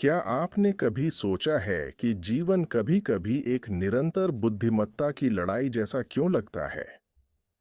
क्या आपने कभी सोचा है कि जीवन कभी-कभी एक निरंतर बुद्धिमत्ता की लड़ाई जैसा क्यों लगता है?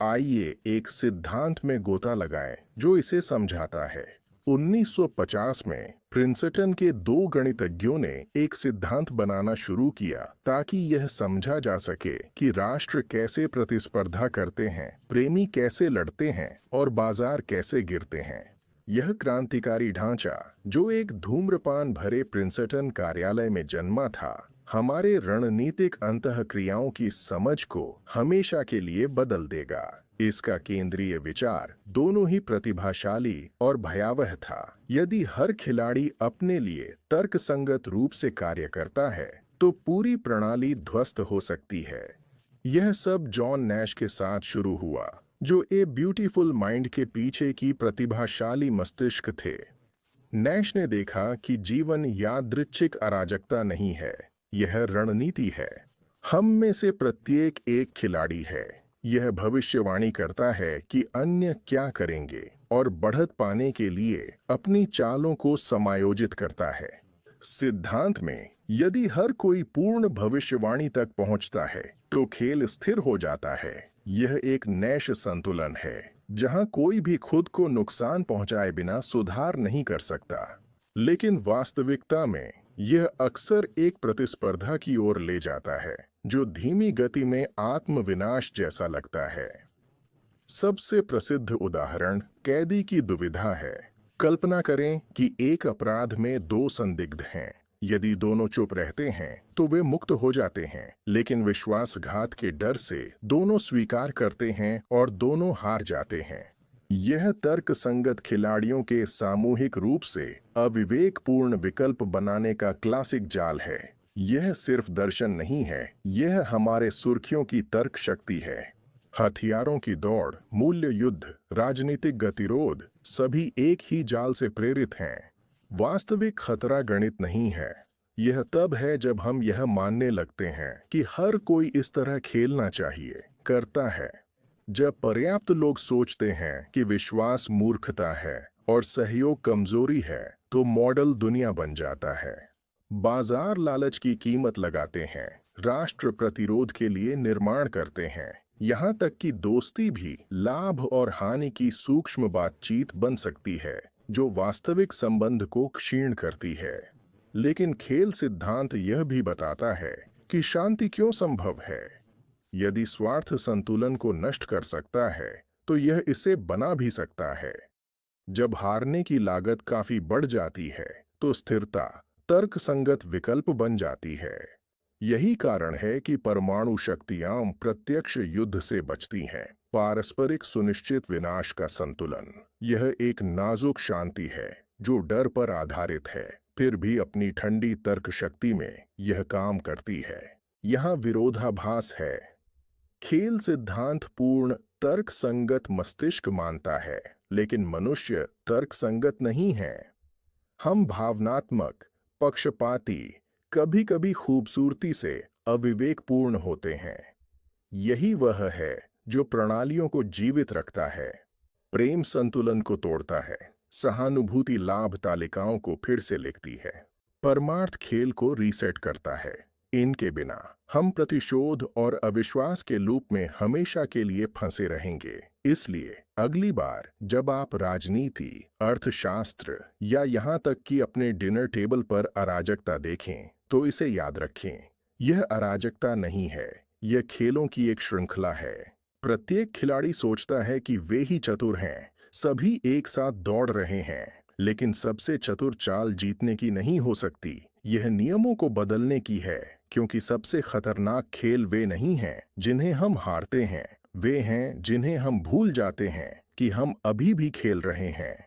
आइए एक सिद्धांत में गोता लगाएं जो इसे समझाता है। 1950 में प्रिंसटन के दो गणितज्ञों ने एक सिद्धांत बनाना शुरू किया ताकि यह समझा जा सके कि राष्ट्र कैसे प्रतिस्पर्धा करते हैं, प्रेमी कैसे लड़ते हैं और बाजार कैसे गिरते हैं। यह क्रांतिकारी ढांचा, जो एक धूम्रपान भरे प्रिंसटन कार्यालय में जन्मा था, हमारे रणनीतिक अंतःक्रियाओं की समझ को हमेशा के लिए बदल देगा। इसका केंद्रीय विचार दोनों ही प्रतिभाशाली और भयावह था। यदि हर खिलाड़ी अपने लिए तर्कसंगत रूप से कार्य करता है, तो पूरी प्रणाली ध्वस्त हो सकती है। यह सब जॉन नैश के साथ शुरू हुआ, जो ए ब्यूटीफुल माइंड के पीछे की प्रतिभाशाली मस्तिष्क थे। नैश ने देखा कि जीवन यादृच्छिक अराजकता नहीं है, यह रणनीति है। हम में से प्रत्येक एक खिलाड़ी है। यह भविष्यवाणी करता है कि अन्य क्या करेंगे और बढ़त पाने के लिए अपनी चालों को समायोजित करता है। सिद्धांत में यदि हर कोई पूर्ण भविष्यवाणी तक पहुंचता है, तो खेल स्थिर हो जाता है। यह एक नैश संतुलन है, जहां कोई भी खुद को नुकसान पहुंचाए बिना सुधार नहीं कर सकता। लेकिन वास्तविकता में यह अक्सर एक प्रतिस्पर्धा की ओर ले जाता है, जो धीमी गति में आत्मविनाश जैसा लगता है। सबसे प्रसिद्ध उदाहरण कैदी की दुविधा है। कल्पना करें कि एक अपराध में दो संदिग्ध हैं। यदि दोनों चुप रहते हैं तो वे मुक्त हो जाते हैं, लेकिन विश्वासघात के डर से दोनों स्वीकार करते हैं और दोनों हार जाते हैं। यह तर्कसंगत खिलाड़ियों के सामूहिक रूप से अविवेकपूर्ण विकल्प बनाने का क्लासिक जाल है। यह सिर्फ दर्शन नहीं है, यह हमारे सुर्खियों की तर्क शक्ति है। हथियारों की दौड़, मूल्य युद्ध, राजनीतिक गतिरोध सभी एक ही जाल से प्रेरित हैं। वास्तविक खतरा गणित नहीं है। यह तब है जब हम यह मानने लगते हैं कि हर कोई इस तरह खेलना चाहिए, करता है। जब पर्याप्त लोग सोचते हैं कि विश्वास मूर्खता है और सहयोग कमजोरी है, तो मॉडल दुनिया बन जाता है। बाजार लालच की कीमत लगाते हैं, राष्ट्र प्रतिरोध के लिए निर्माण करते हैं। यहाँ तक कि दोस्ती भी लाभ और हानि की सूक्ष्म बातचीत बन सकती है, जो वास्तविक संबंध को क्षीण करती है। लेकिन खेल सिद्धांत यह भी बताता है कि शांति क्यों संभव है। यदि स्वार्थ संतुलन को नष्ट कर सकता है, तो यह इसे बना भी सकता है। जब हारने की लागत काफी बढ़ जाती है, तो स्थिरता तर्कसंगत विकल्प बन जाती है। यही कारण है कि परमाणु शक्तियां प्रत्यक्ष युद्ध से बचती हैं। पारस्परिक सुनिश्चित विनाश का संतुलन, यह एक नाजुक शांति है जो डर पर आधारित है, फिर भी अपनी ठंडी तर्क शक्ति में यह काम करती है। यहाँ विरोधाभास है। खेल सिद्धांत पूर्ण तर्कसंगत मस्तिष्क मानता है, लेकिन मनुष्य तर्कसंगत नहीं है। हम भावनात्मक, पक्षपाती, कभी-कभी खूबसूरती से अविवेकपूर्ण होते हैं। यही वह है जो प्रणालियों को जीवित रखता है, प्रेम संतुलन को तोड़ता है, सहानुभूति लाभ तालिकाओं को फिर से लिखती है, परमार्थ खेल को रीसेट करता है। इनके बिना हम प्रतिशोध और अविश्वास के लूप में हमेशा के लिए फंसे रहेंगे। इसलिए अगली बार जब आप राजनीति, अर्थशास्त्र या यहाँ तक कि अपने डिनर टेबल पर अराजकता देखें, तो इसे याद रखें, यह अराजकता नहीं है, यह खेलों की एक श्रृंखला है। प्रत्येक खिलाड़ी सोचता है कि वे ही चतुर हैं, सभी एक साथ दौड़ रहे हैं, लेकिन सबसे चतुर चाल जीतने की नहीं हो सकती, यह नियमों को बदलने की है। क्योंकि सबसे खतरनाक खेल वे नहीं हैं जिन्हें हम हारते हैं, वे हैं जिन्हें हम भूल जाते हैं कि हम अभी भी खेल रहे हैं।